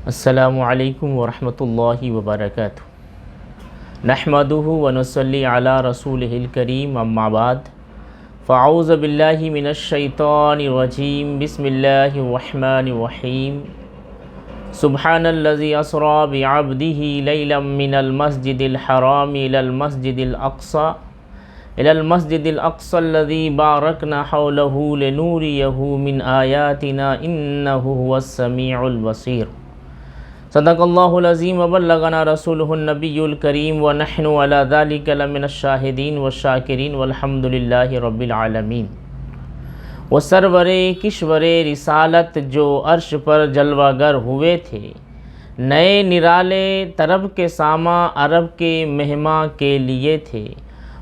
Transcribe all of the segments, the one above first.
السلام علیکم ورحمۃ اللہ وبرکاتہ۔ نحمدہ ونصلی علی رسولہ الکریم، اما بعد فاعوذ باللہ من الشیطان الرجیم، بسم اللہ الرحمن الرحیم۔ سبحان الذی اسری بعبدہ لیلا من المسجد الحرام الی المسجد الاقصی الذی بارکنا حولہ لنوریہ من آیاتنا انہ هو السمیع البصیر۔ صدق اللہ العظیم وبلغنا رسولہ النبی الکریم ونحن علی ذلک لمن الشاہدین والشاکرین والحمد للہ رب العالمین۔ وہ سرور کشور رسالت جو عرش پر جلوہ گر ہوئے تھے، نئے نرالے طرب کے ساماں عرب کے مہماں کے لیے تھے۔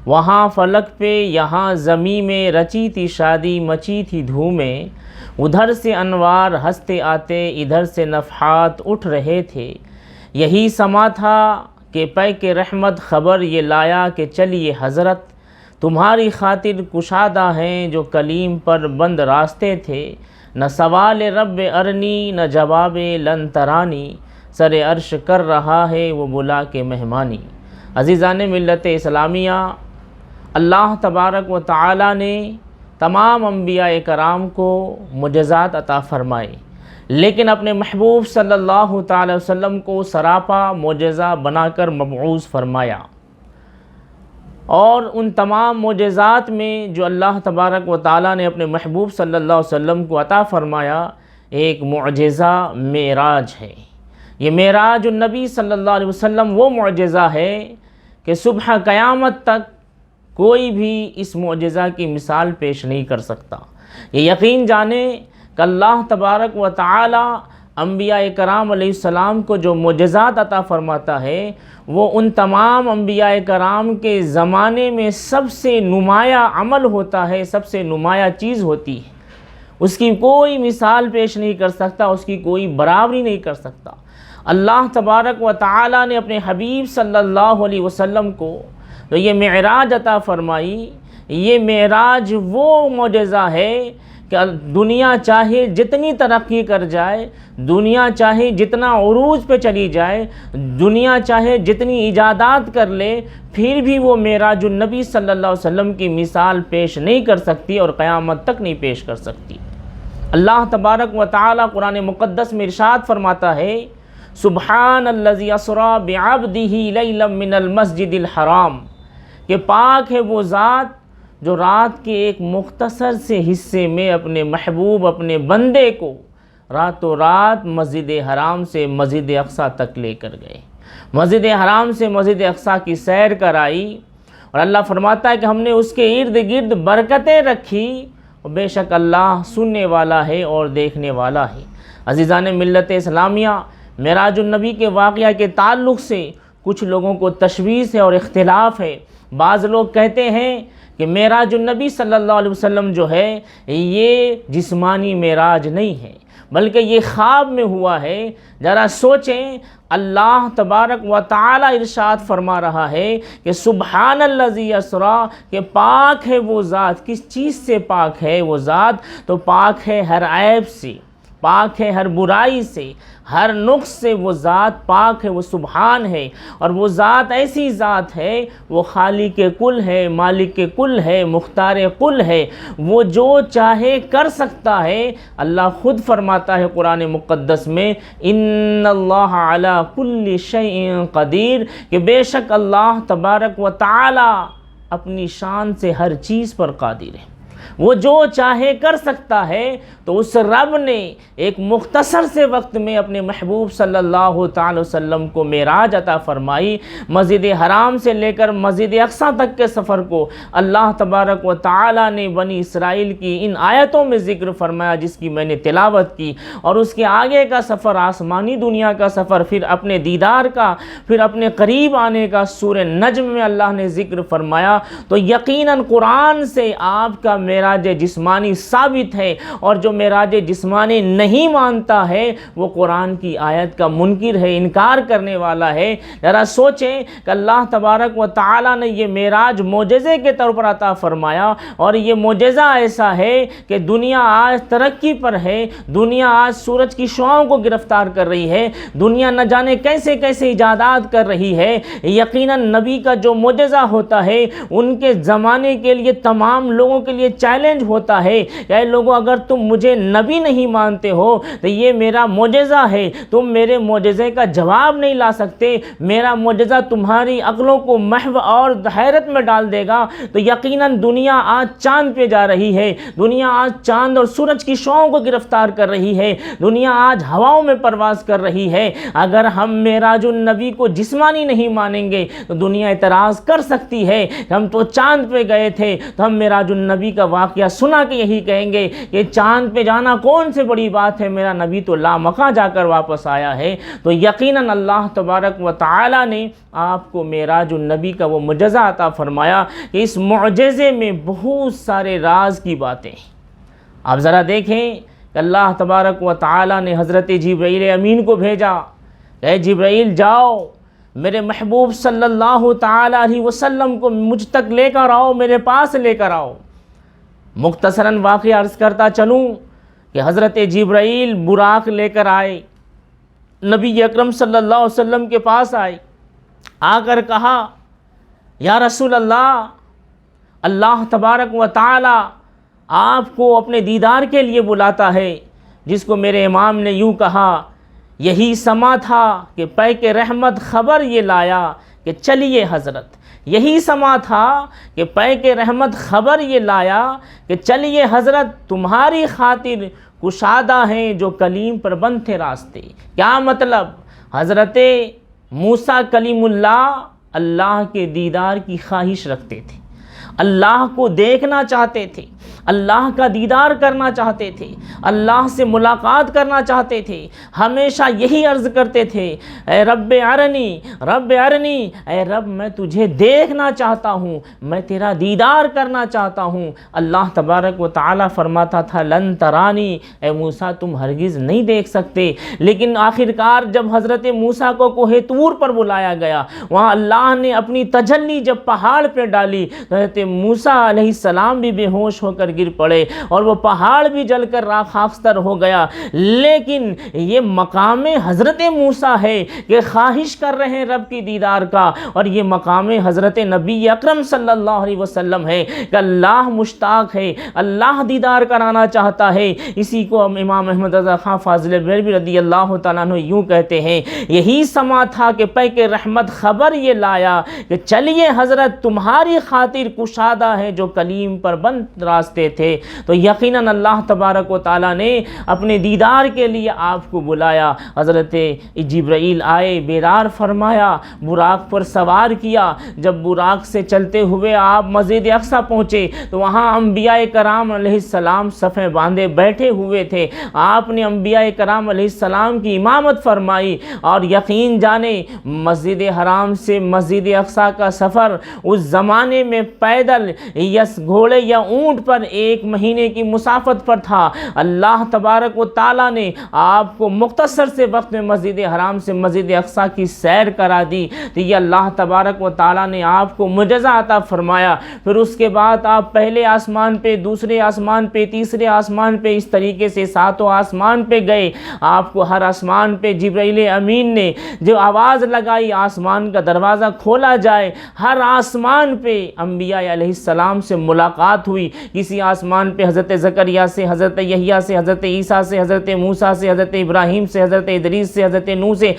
وہاں فلک پہ یہاں زمیں میں رچی تھی شادی، مچی تھی دھومیں، ادھر سے انوار ہنستے آتے ادھر سے نفحات اٹھ رہے تھے۔ یہی سما تھا کہ پے کے رحمت خبر یہ لایا کہ چلیے حضرت، تمہاری خاطر کشادہ ہیں جو کلیم پر بند راستے تھے۔ نہ سوال رب ارنی نہ جواب لن ترانی، سر عرش کر رہا ہے وہ بلا کے مہمانی۔ عزیزان ملت اسلامیہ، اللہ تبارک و تعالی نے تمام انبیاء کرام کو معجزات عطا فرمائے، لیکن اپنے محبوب صلی اللہ تعالی وسلم کو سراپا معجزہ بنا کر مبعوث فرمایا۔ اور ان تمام معجزات میں جو اللہ تبارک و تعالی نے اپنے محبوب صلی اللہ علیہ وسلم کو عطا فرمایا، ایک معجزہ معراج ہے۔ یہ معراج النبی صلی اللہ علیہ وسلم وہ معجزہ ہے کہ صبح قیامت تک کوئی بھی اس معجزہ کی مثال پیش نہیں کر سکتا۔ یہ یقین جانیں کہ اللہ تبارک و تعالی انبیاء کرام علیہ السلام کو جو معجزات عطا فرماتا ہے، وہ ان تمام انبیاء کرام کے زمانے میں سب سے نمایاں عمل ہوتا ہے، سب سے نمایاں چیز ہوتی ہے۔ اس کی کوئی مثال پیش نہیں کر سکتا، اس کی کوئی برابری نہیں کر سکتا۔ اللہ تبارک و تعالی نے اپنے حبیب صلی اللہ علیہ وسلم کو تو یہ معراج عطا فرمائی۔ یہ معراج وہ معجزہ ہے کہ دنیا چاہے جتنی ترقی کر جائے، دنیا چاہے جتنا عروج پہ چلی جائے، دنیا چاہے جتنی ایجادات کر لے، پھر بھی وہ معراج النبی صلی اللہ علیہ وسلم کی مثال پیش نہیں کر سکتی اور قیامت تک نہیں پیش کر سکتی۔ اللہ تبارک و تعالی قرآن مقدس میں ارشاد فرماتا ہے، سبحان الذی اسری بعبدہ لیلا من المسجد الحرام، کہ پاک ہے وہ ذات جو رات کے ایک مختصر سے حصے میں اپنے محبوب اپنے بندے کو راتوں رات مسجد حرام سے مسجد اقصیٰ تک لے کر گئے، مسجد حرام سے مسجد اقصیٰ کی سیر کرائی۔ اور اللہ فرماتا ہے کہ ہم نے اس کے ارد گرد برکتیں رکھی، اور بے شک اللہ سننے والا ہے اور دیکھنے والا ہے۔ عزیزان ملت اسلامیہ، معراج النبی کے واقعہ کے تعلق سے کچھ لوگوں کو تشویش ہے اور اختلاف ہے۔ بعض لوگ کہتے ہیں کہ معراج النبی صلی اللہ علیہ وسلم جو ہے یہ جسمانی معراج نہیں ہے، بلکہ یہ خواب میں ہوا ہے۔ ذرا سوچیں، اللہ تبارک و تعالی ارشاد فرما رہا ہے کہ سبحان الذی اسری، کہ پاک ہے وہ ذات۔ کس چیز سے پاک ہے وہ ذات؟ تو پاک ہے ہر عیب سے، پاک ہے ہر برائی سے، ہر نقص سے وہ ذات پاک ہے، وہ سبحان ہے۔ اور وہ ذات ایسی ذات ہے، وہ خالق کل ہے، مالک کل ہے، مختار کل ہے، وہ جو چاہے کر سکتا ہے۔ اللہ خود فرماتا ہے قرآن مقدس میں، ان اللہ علی کل شیء قدیر، کہ بے شک اللہ تبارک و تعالی اپنی شان سے ہر چیز پر قادر ہے، وہ جو چاہے کر سکتا ہے۔ تو اس رب نے ایک مختصر سے وقت میں اپنے محبوب صلی اللہ تعالی وسلم کو معراج عطا فرمائی۔ مسجد حرام سے لے کر مسجد اقصیٰ تک کے سفر کو اللہ تبارک و تعالی نے بنی اسرائیل کی ان آیتوں میں ذکر فرمایا جس کی میں نے تلاوت کی، اور اس کے آگے کا سفر آسمانی دنیا کا سفر، پھر اپنے دیدار کا، پھر اپنے قریب آنے کا سورہ نجم میں اللہ نے ذکر فرمایا۔ تو یقیناً قرآن سے آپ کا معراج جسمانی ثابت ہے، اور جو معراج جسمانی نہیں مانتا ہے وہ قرآن کی آیت کا منکر ہے، انکار کرنے والا ہے۔ ذرا سوچیں کہ اللہ تبارک و تعالیٰ نے یہ معراج معجزے کے طور پر عطا فرمایا، اور یہ معجزہ ایسا ہے کہ دنیا آج ترقی پر ہے، دنیا آج سورج کی شعاؤں کو گرفتار کر رہی ہے، دنیا نہ جانے کیسے کیسے ایجادات کر رہی ہے۔ یقیناً نبی کا جو معجزہ ہوتا ہے ان کے زمانے کے لیے تمام لوگوں کے لیے چیلنج ہوتا ہے کہ اے لوگوں، اگر تم مجھے نبی نہیں مانتے ہو تو یہ میرا معجزہ ہے، تم میرے معجزے کا جواب نہیں لا سکتے، میرا معجزہ تمہاری عقلوں کو محو اور حیرت میں ڈال دے گا۔ تو یقیناً دنیا آج چاند پہ جا رہی ہے، دنیا آج چاند اور سورج کی شعاؤں کو گرفتار کر رہی ہے، دنیا آج ہواؤں میں پرواز کر رہی ہے۔ اگر ہم معراج النبی کو جسمانی نہیں مانیں گے تو دنیا اعتراض کر سکتی ہے کہ ہم تو چاند پہ گئے تھے، تو ہم معراج النبی کا واقعہ سنا کے یہی کہیں گے کہ چاند پہ جانا کون سے بڑی بات ہے، میرا نبی تو لامکاں جا کر واپس آیا ہے۔ تو یقیناً اللہ تبارک و تعالی نے آپ کو معراج النبی کا وہ معجزہ عطا فرمایا کہ اس معجزے میں بہت سارے راز کی باتیں۔ آپ ذرا دیکھیں کہ اللہ تبارک و تعالی نے حضرت جبرائیل امین کو بھیجا، اے جبرائیل جاؤ میرے محبوب صلی اللہ تعالی علیہ وسلم کو مجھ تک لے کر آؤ، میرے پاس لے کر آؤ۔ مختصراً واقعہ عرض کرتا چلوں کہ حضرت جبرائیل براق لے کر آئے، نبی اکرم صلی اللہ علیہ وسلم کے پاس آئے، آ کر کہا یا رسول اللہ، اللہ تبارک و تعالی آپ کو اپنے دیدار کے لیے بلاتا ہے، جس کو میرے امام نے یوں کہا، یہی سما تھا کہ پیک رحمت خبر یہ لایا کہ چلیے حضرت، یہی سما تھا کہ پیک رحمت خبر یہ لایا کہ چلیے حضرت، تمہاری خاطر کشادہ ہیں جو کلیم پر بند تھے راستے۔ کیا مطلب؟ حضرت موسیٰ کلیم اللہ کے دیدار کی خواہش رکھتے تھے، اللہ کو دیکھنا چاہتے تھے، اللہ کا دیدار کرنا چاہتے تھے، اللہ سے ملاقات کرنا چاہتے تھے، ہمیشہ یہی عرض کرتے تھے، اے رب ارنی رب ارنی، اے رب میں تجھے دیکھنا چاہتا ہوں، میں تیرا دیدار کرنا چاہتا ہوں۔ اللہ تبارک و تعالی فرماتا تھا لن ترانی، اے موسیٰ تم ہرگز نہیں دیکھ سکتے۔ لیکن آخرکار جب حضرت موسیٰ کو کوہ طور پر بلایا گیا، وہاں اللہ نے اپنی تجلی جب پہاڑ پہ ڈالی، حضرت موسیٰ علیہ السلام بھی بے ہوش ہو کر گر پڑے اور وہ پہاڑ بھی جل کر راکھ خاکستر ہو گیا۔ لیکن یہ مقام حضرت موسیٰ ہے کہ خواہش کر رہے ہیں رب کی دیدار کا، اور یہ مقام حضرت نبی اکرم صلی اللہ علیہ وسلم ہے کہ اللہ مشتاق ہے، اللہ دیدار کرانا چاہتا ہے۔ اسی کو امام احمد رضا خان فاضل بریلوی رضی اللہ تعالیٰ عنہ یوں کہتے ہیں، یہی سما تھا کہ پیک رحمت خبر یہ لایا کہ چلیے حضرت، تمہاری خاطر کشادہ ہے جو کلیم پر بند راستے تھے۔ تو یقیناً اللہ تبارک و تعالیٰ نے اپنے دیدار کے لیے آپ کو بلایا۔ حضرت جبرائیل آئے، بیدار فرمایا، براق پر سوار کیا۔ جب براق سے چلتے ہوئے آپ مسجد اقصیٰ پہنچے تو وہاں انبیاء کرام علیہ السلام صفیں باندھے بیٹھے ہوئے تھے۔ آپ نے انبیاء کرام علیہ السلام کی امامت فرمائی، اور یقین جانے مسجد حرام سے مسجد اقصیٰ کا سفر اس زمانے میں پیدل یا گھوڑے یا اونٹ پر 1 مہینے کی مسافت پر تھا۔ اللہ تبارک و تعالیٰ نے آپ کو مختصر سے وقت میں مسجد حرام سے مسجد اقصیٰ کی سیر کرا دی، تو یہ اللہ تبارک و تعالیٰ نے آپ کو معجزہ عطا فرمایا۔ پھر اس کے بعد آپ پہلے آسمان پہ، دوسرے آسمان پہ، تیسرے آسمان پہ، اس طریقے سے 7 آسمان پہ گئے۔ آپ کو ہر آسمان پہ جبرائیل امین نے جو آواز لگائی آسمان کا دروازہ کھولا جائے، ہر آسمان پہ انبیاء علیہ السلام سے ملاقات ہوئی۔ کسی آسمان پہ حضرت زکریا سے، حضرت یحییٰ سے، حضرت عیسیٰ سے، حضرت موسیٰ سے، حضرت ابراہیم سے، حضرت ادریس سے، حضرت نوح سے،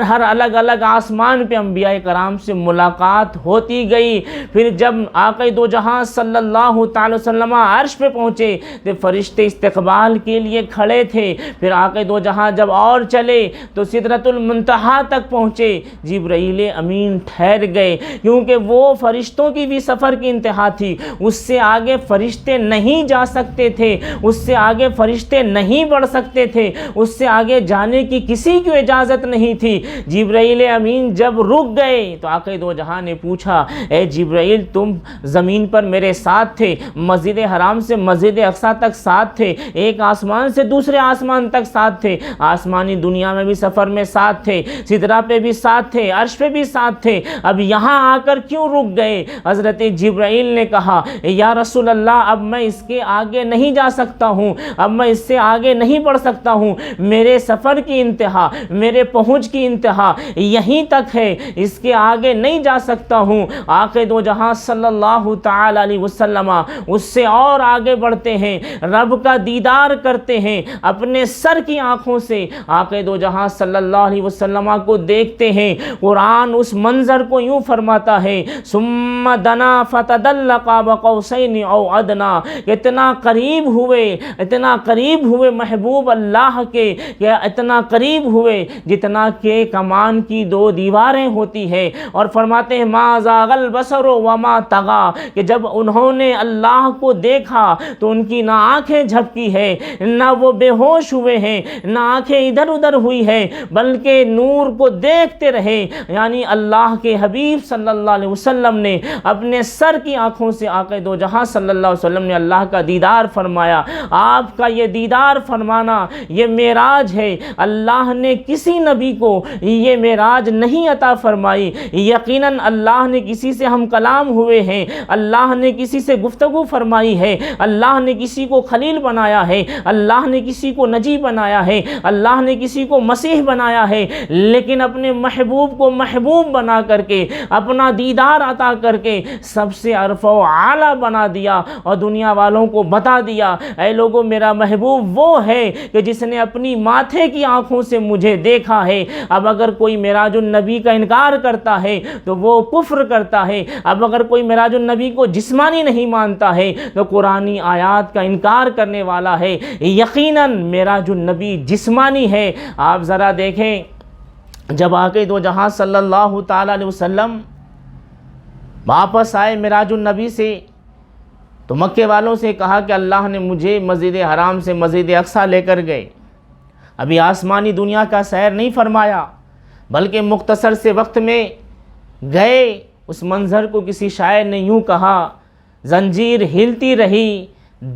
ہر الگ الگ آسمان پہ انبیاء کرام سے ملاقات ہوتی گئی۔ پھر جب آقا دو جہاں صلی اللہ تعالی وسلم عرش پہ پہنچے تو فرشتے استقبال کے لیے کھڑے تھے۔ پھر آقا دو جہاں جب اور چلے تو سدرۃ المنتہا تک پہنچے، جبرائیل امین ٹھہر گئے، کیونکہ وہ فرشتوں کی بھی سفر کی انتہا تھی، اس سے آگے فرشتے نہیں جا سکتے تھے، اس سے آگے فرشتے نہیں بڑھ سکتے تھے، اس سے آگے جانے کی کسی کو اجازت نہیں تھی۔ جبرائیل امین جب رک گئے تو آقا دو جہاں نے پوچھا، اے جبرائیل تم زمین پر میرے ساتھ تھے، مسجد حرام سے مسجد اقصی تک ساتھ تھے، ایک آسمان سے دوسرے آسمان تک ساتھ تھے، آسمانی دنیا میں بھی سفر میں ساتھ تھے، سدرہ پہ بھی ساتھ تھے، عرش پہ بھی ساتھ تھے، اب یہاں آ کر کیوں رک گئے؟ حضرت جبرائیل نے کہا، یا رسول اللہ اب میں اس کے آگے نہیں جا سکتا ہوں، اب میں اس سے آگے نہیں بڑھ سکتا ہوں، میرے سفر کی انتہا، میرے پہنچ کی انتہا یہیں تک ہے، اس کے آگے نہیں جا سکتا ہوں۔ آقا دو جہاں صلی اللہ تعالی علیہ وسلم اس سے اور آگے بڑھتے ہیں، رب کا دیدار کرتے ہیں، اپنے سر کی آنکھوں سے آقا دو جہاں صلی اللہ علیہ وسلم کو دیکھتے ہیں۔ قرآن اس منظر کو یوں فرماتا ہے، ثم دنا فتدل قاب قوسین او ادنا، اتنا قریب ہوئے محبوب اللہ کے، کہ اتنا قریب ہوئے جتنا کہ کمان کی دو دیواریں ہوتی ہے، اور فرماتے ہیں ما زاغ البصر وما طغى، کہ جب انہوں نے اللہ کو دیکھا تو ان کی نہ آنکھیں جھپکی ہے، نہ وہ بے ہوش ہوئے ہیں، نہ آنکھیں ادھر ادھر ہوئی ہے، بلکہ نور کو دیکھتے رہے۔ یعنی اللہ کے حبیب صلی اللہ علیہ وسلم نے اپنے سر کی آنکھوں سے آقا دو جہاں صلی اللہ علیہ وسلم نے اللہ کا دیدار فرمایا۔ آپ کا یہ دیدار فرمانا یہ معراج ہے، اللہ نے کسی نبی کو یہ معراج نہیں عطا فرمائی۔ یقیناً اللہ نے کسی سے ہم کلام ہوئے ہیں، اللہ نے کسی سے گفتگو فرمائی ہے، اللہ نے کسی کو خلیل بنایا ہے، اللہ نے کسی کو نجی بنایا ہے، اللہ نے کسی کو مسیح بنایا ہے، لیکن اپنے محبوب کو محبوب بنا کر کے، اپنا دیدار عطا کر کے سب سے عرفہ و اعلیٰ بنا دیا، اور دنیا والوں کو بتا دیا، اے لوگوں میرا محبوب وہ ہے کہ جس نے اپنی ماتھے کی آنکھوں سے مجھے دیکھا ہے۔ اب اگر کوئی معراج النبی کا انکار کرتا ہے تو وہ کفر کرتا ہے، اب اگر کوئی معراج النبی کو جسمانی نہیں مانتا ہے تو قرآنی آیات کا انکار کرنے والا ہے۔ یقیناً معراج النبی جسمانی ہے۔ آپ ذرا دیکھیں، جب آقا دو جہاں صلی اللہ تعالی علیہ وسلم واپس آئے معراج النبی سے تو مکے والوں سے کہا کہ اللہ نے مجھے مسجد حرام سے مسجد اقصی لے کر گئے، ابھی آسمانی دنیا کا سیر نہیں فرمایا، بلکہ مختصر سے وقت میں گئے۔ اس منظر کو کسی شاعر نے یوں کہا، زنجیر ہلتی رہی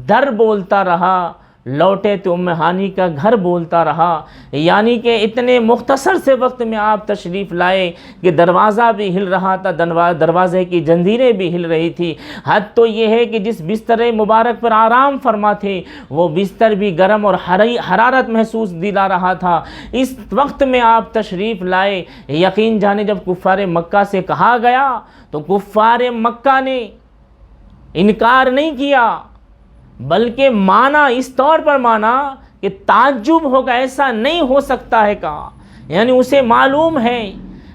در بولتا رہا، لوٹے تو ام ہانی کا گھر بولتا رہا۔ یعنی کہ اتنے مختصر سے وقت میں آپ تشریف لائے کہ دروازہ بھی ہل رہا تھا، دروازے کی جنزیریں بھی ہل رہی تھی۔ حد تو یہ ہے کہ جس بستر مبارک پر آرام فرما تھے وہ بستر بھی گرم اور حرارت محسوس دلا رہا تھا۔ اس وقت میں آپ تشریف لائے، یقین جانے جب کفار مکہ سے کہا گیا تو کفار مکہ نے انکار نہیں کیا، بلکہ مانا، اس طور پر مانا کہ تعجب ہوگا، ایسا نہیں ہو سکتا ہے کہا، یعنی اسے معلوم ہے،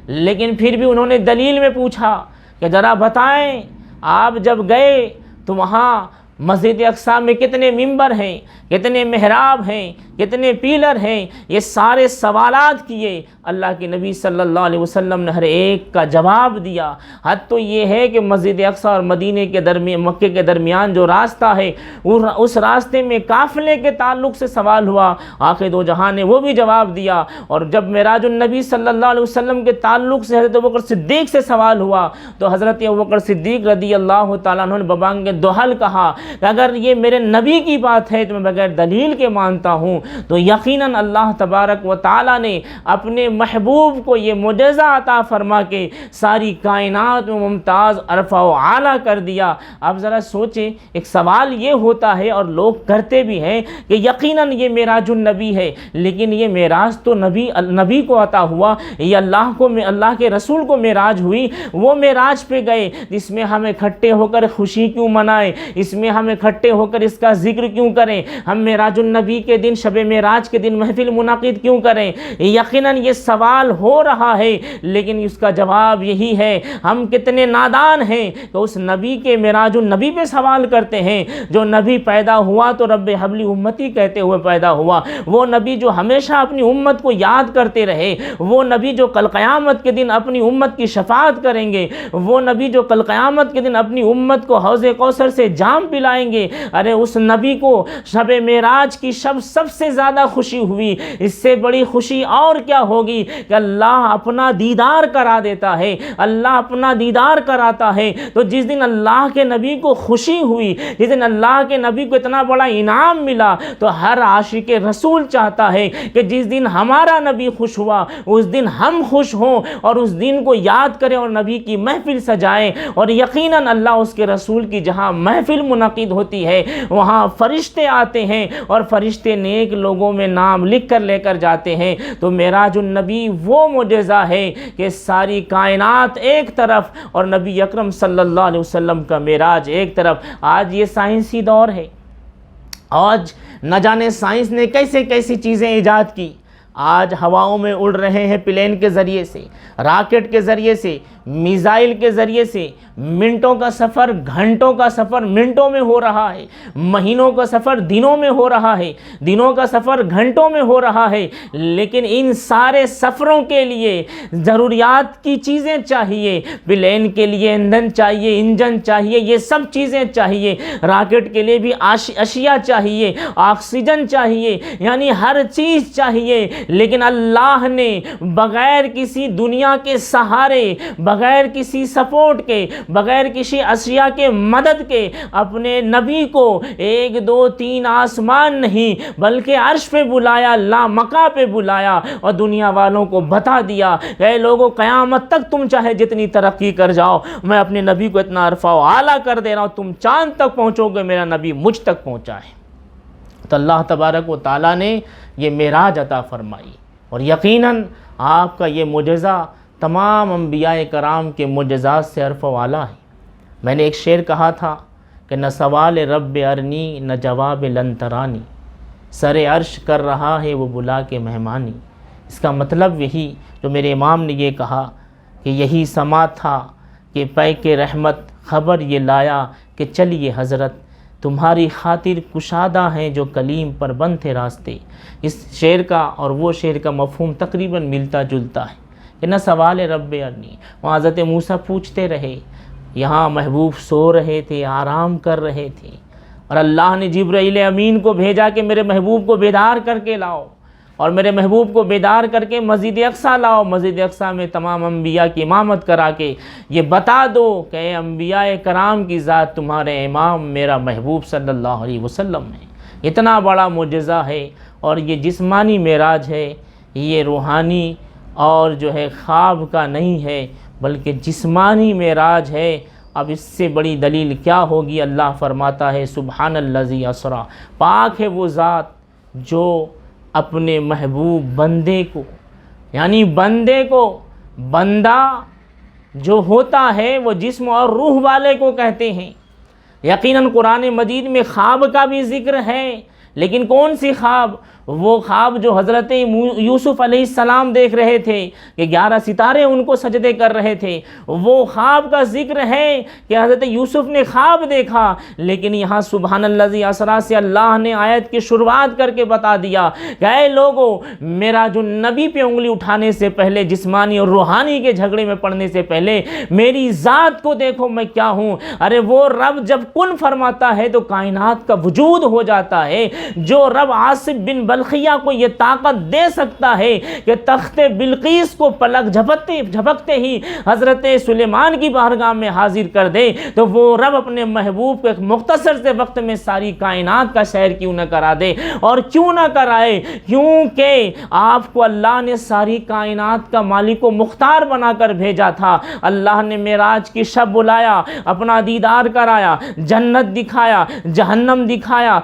لیکن پھر بھی انہوں نے دلیل میں پوچھا کہ ذرا بتائیں آپ جب گئے تو وہاں مسجد اقصی میں کتنے ممبر ہیں، کتنے محراب ہیں، کتنے پیلر ہیں، یہ سارے سوالات کیے۔ اللہ کے نبی صلی اللہ علیہ وسلم نے ہر ایک کا جواب دیا۔ حد تو یہ ہے کہ مسجد اقصی اور مدینے کے درمیان، مکے کے درمیان جو راستہ ہے، اس راستے میں قافلے کے تعلق سے سوال ہوا، آقا دو جہاں نے وہ بھی جواب دیا۔ اور جب معراج النبی صلی اللہ علیہ وسلم کے تعلق سے حضرت ابوبکر صدیق سے سوال ہوا تو حضرت ابوبکر صدیق رضی اللہ تعالیٰ عنہ نے ببانگ دہل کہا کہ اگر یہ میرے نبی کی بات ہے تو میں بغیر دلیل کے مانتا ہوں، تو یقیناً اللہ تبارک و تعالیٰ نے اپنے محبوب کو یہ معجزہ عطا فرما کے ساری کائنات میں ممتاز عرفہ و اعلیٰ کر دیا۔ آپ ذرا سوچیں، ایک سوال یہ ہوتا ہے اور لوگ کرتے بھی ہیں کہ یقیناً یہ معراج النبی ہے، لیکن یہ معراج تو نبی کو عطا ہوا، یہ اللہ کے رسول کو معراج ہوئی، وہ معراج پہ گئے، اس میں ہم اکٹھے ہو کر خوشی کیوں منائیں، اس میں ہم اکٹھے ہو کر اس کا ذکر کیوں کریں، ہم معراج النبی کے دن، شب معراج کے دن محفل منعقد کیوں کریں؟ یقیناً یہ سوال ہو رہا ہے، لیکن اس کا جواب یہی ہے، ہم کتنے نادان ہیں کہ اس نبی کے معراج النبی پہ سوال کرتے ہیں۔ جو نبی پیدا ہوا تو رب حبلی امتی کہتے ہوئے پیدا ہوا، وہ نبی جو ہمیشہ اپنی امت کو یاد کرتے رہے، وہ نبی جو کل قیامت کے دن اپنی امت کی شفاعت کریں گے، وہ نبی جو کل قیامت کے دن اپنی امت کو حوض کوثر سے جام پلائیں گے، ارے اس نبی کو شب معراج کی شب سب سے زیادہ خوشی ہوئی۔ اس سے بڑی خوشی اور کیا ہوگی کہ اللہ اپنا دیدار کرا دیتا ہے، اللہ اپنا دیدار کراتا ہے۔ تو جس دن اللہ کے نبی کو خوشی ہوئی، جس دن اللہ کے نبی کو اتنا بڑا انعام ملا، تو ہر عاشق رسول چاہتا ہے کہ جس دن ہمارا نبی خوش ہوا اس دن ہم خوش ہوں، اور اس دن کو یاد کریں اور نبی کی محفل سجائیں۔ اور یقیناً اللہ اس کے رسول کی جہاں محفل منعقد ہوتی ہے وہاں فرشتے آتے ہیں، اور فرشتے نیک لوگوں میں نام لکھ کر لے کر جاتے ہیں۔ تو معراج النبی وہ معجزہ ہے کہ ساری کائنات ایک طرف اور نبی اکرم صلی اللہ علیہ وسلم کا معراج ایک طرف۔ آج یہ سائنسی دور ہے، آج نہ جانے سائنس نے کیسے کیسی چیزیں ایجاد کی۔ آج ہواؤں میں اڑ رہے ہیں پلین کے ذریعے سے، راکٹ کے ذریعے سے، میزائل کے ذریعے سے۔ منٹوں کا سفر گھنٹوں کا سفر منٹوں میں ہو رہا ہے، مہینوں کا سفر دنوں میں ہو رہا ہے، دنوں کا سفر گھنٹوں میں ہو رہا ہے۔ لیکن ان سارے سفروں کے لیے ضروریات کی چیزیں چاہیے، پلین کے لیے ایندھن چاہیے، انجن چاہیے، یہ سب چیزیں چاہیے۔ راکٹ کے لیے بھی اشیاء چاہیے، آکسیجن چاہیے، یعنی ہر چیز چاہیے۔ لیکن اللہ نے بغیر کسی دنیا کے سہارے، بغیر کسی سپورٹ کے، بغیر کسی اشیاء کے مدد کے اپنے نبی کو 1 2 3 آسمان نہیں بلکہ عرش پہ بلایا، لامکاں پہ بلایا، اور دنیا والوں کو بتا دیا کہ اے لوگوں، قیامت تک تم چاہے جتنی ترقی کر جاؤ، میں اپنے نبی کو اتنا عرفہ و اعلیٰ کر دے رہا ہوں، تم چاند تک پہنچو گے، میرا نبی مجھ تک پہنچا ہے۔ تو اللہ تبارک و تعالیٰ نے یہ معراج عطا فرمائی، اور یقیناً آپ کا یہ معجزہ تمام انبیاء کرام کے معجزات سے عرفہ و اعلیٰ ہے۔ میں نے ایک شعر کہا تھا کہ نہ سوال رب ارنی نہ جواب لن ترانی، سر عرش کر رہا ہے وہ بلا کے مہمانی۔ اس کا مطلب یہی جو میرے امام نے یہ کہا کہ یہی سما تھا کہ پے کے رحمت خبر یہ لایا کہ چلیے حضرت، تمہاری خاطر کشادہ ہیں جو کلیم پر بند تھے راستے۔ اس شعر کا اور وہ شعر کا مفہوم تقریباً ملتا جلتا ہے کہ نہ سوال رب ارنی، وہاں حضرت موسیٰ پوچھتے رہے، یہاں محبوب سو رہے تھے، آرام کر رہے تھے، اور اللہ نے جبرائیل امین کو بھیجا کہ میرے محبوب کو بیدار کر کے لاؤ، اور میرے محبوب کو بیدار کر کے مسجد اقصیٰ لاؤ، مسجد اقصیٰ میں تمام انبیاء کی امامت کرا کے یہ بتا دو کہ اے انبیاء کرام کی ذات، تمہارے امام میرا محبوب صلی اللہ علیہ وسلم ہے۔ اتنا بڑا معجزہ ہے، اور یہ جسمانی معراج ہے، یہ روحانی اور جو ہے خواب کا نہیں ہے بلکہ جسمانی معراج ہے۔ اب اس سے بڑی دلیل کیا ہوگی؟ اللہ فرماتا ہے سبحان الذی اسریٰ، پاک ہے وہ ذات جو اپنے محبوب بندے کو، یعنی بندے کو، بندہ جو ہوتا ہے وہ جسم اور روح والے کو کہتے ہیں۔ یقیناً قرآن مجید میں خواب کا بھی ذکر ہے، لیکن کون سی خواب؟ وہ خواب جو حضرت یوسف علیہ السلام دیکھ رہے تھے کہ 11 ستارے ان کو سجدے کر رہے تھے، وہ خواب کا ذکر ہے کہ حضرت یوسف نے خواب دیکھا۔ لیکن یہاں سبحان الذی اسریٰ سے اللہ نے آیت کی شروعات کر کے بتا دیا کہ اے لوگو، میرا جو نبی پہ انگلی اٹھانے سے پہلے، جسمانی اور روحانی کے جھگڑے میں پڑنے سے پہلے میری ذات کو دیکھو میں کیا ہوں۔ ارے وہ رب جب کن فرماتا ہے تو کائنات کا وجود ہو جاتا ہے۔ جو رب آصف بن بلخیہ کو یہ طاقت دے سکتا ہے کہ تخت بلقیس کو پلک جھپکتے ہی حضرت سلیمان کی بارگاہ میں حاضر کر دے، تو وہ رب اپنے محبوب کو ایک مختصر سے وقت میں ساری کائنات کا سیر کیوں نہ کرا دے؟ اور کیوں نہ کرائے؟ کیونکہ آپ کو اللہ نے ساری کائنات کا مالک و مختار بنا کر بھیجا تھا۔ اللہ نے معراج کی شب بلایا، اپنا دیدار کرایا، جنت دکھایا، جہنم دکھایا،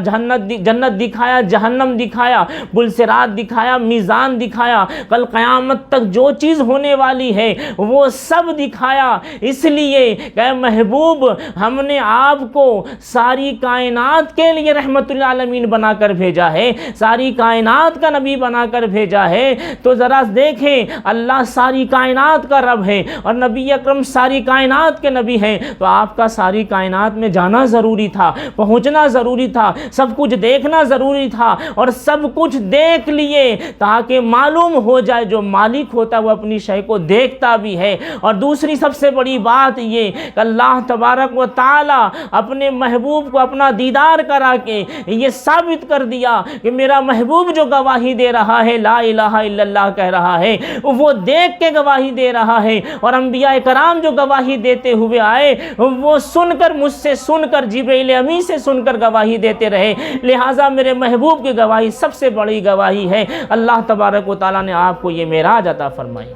جنت دکھایا، جہنم دکھایا، پلسرات دکھایا، میزان دکھایا، کل قیامت تک جو چیز ہونے والی ہے وہ سب دکھایا، اس لیے کہ محبوب ہم نے آپ کو ساری کائنات کے لیے رحمت للعالمین بنا کر بھیجا ہے، ساری کائنات کا نبی بنا کر بھیجا ہے۔ تو ذرا دیکھیں، اللہ ساری کائنات کا رب ہے اور نبی اکرم ساری کائنات کے نبی ہیں، تو آپ کا ساری کائنات میں جانا ضروری تھا، پہنچنا ضروری تھا، سب کچھ دیکھنا ضروری تھا، اور سب کچھ دیکھ لیے تاکہ معلوم ہو جائے جو مالک ہوتا ہے وہ اپنی شے کو دیکھتا بھی ہے۔ اور دوسری سب سے بڑی بات یہ کہ اللہ تبارک و تعالی اپنے محبوب کو اپنا دیدار کرا کے یہ ثابت کر دیا کہ میرا محبوب جو گواہی دے رہا ہے، لا الہ الا اللہ کہہ رہا ہے، وہ دیکھ کے گواہی دے رہا ہے، اور انبیاء کرام جو گواہی دیتے ہوئے آئے وہ سن کر، مجھ سے سن کر، جبرائیل امین سے سن کر گواہی دیتے رہے، لہٰذا میرے محبوب کی گواہی سب سے بڑی گواہی ہے۔ اللہ تبارک و تعالیٰ نے آپ کو یہ معراج عطا فرمائی۔